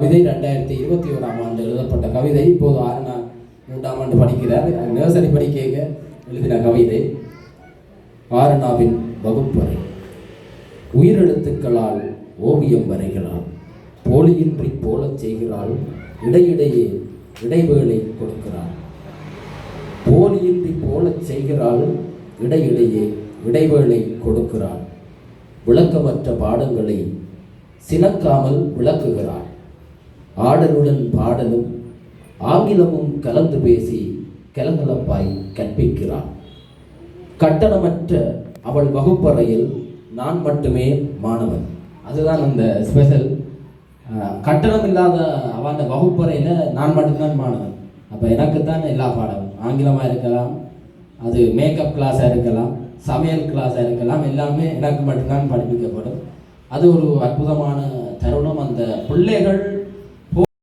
கவிதை 2021ஆம் ஆண்டு எழுதப்பட்ட கவிதை. இப்போது 3ஆம் ஆண்டு படிக்கிறார். நர்சரி படிக்க எழுதின கவிதை. ஆரணாவின் வகுப்பறை. உயிரெழுத்துக்களால் ஓவியம் வரைகிறாள், போலியின்றி போலச் செய்கிறாள், இடையிடையே இடைவேளை கொடுக்கிறாள். போலியின்றி போலச் செய்கிறாள், இடையிடையே இடைவேளை கொடுக்கிறாள். விளக்கமற்ற பாடங்களை சினக்காமல் விளக்குகிறாள். ஆடலுடன் பாடலும் ஆங்கிலமும் கலந்து பேசி கலகலப்பாய் கற்பிக்கிறாள். கட்டணமற்ற அவள் வகுப்பறையில் நான் மட்டுமே மாணவன். அதுதான் அந்த ஸ்பெஷல். கட்டணம் இல்லாத அவன் வகுப்பறையில் நான் மட்டும்தான் மாணவன். அப்போ எனக்கு தான் எல்லா பாடமும் ஆங்கிலமாக இருக்கலாம், அது மேக்கப் கிளாஸாக இருக்கலாம், சமையல் கிளாஸாக இருக்கலாம், எல்லாமே எனக்கு மட்டும்தான் படிப்பிக்கப்படும். அது ஒரு அற்புதமான தருணம். அந்த பிள்ளைகள்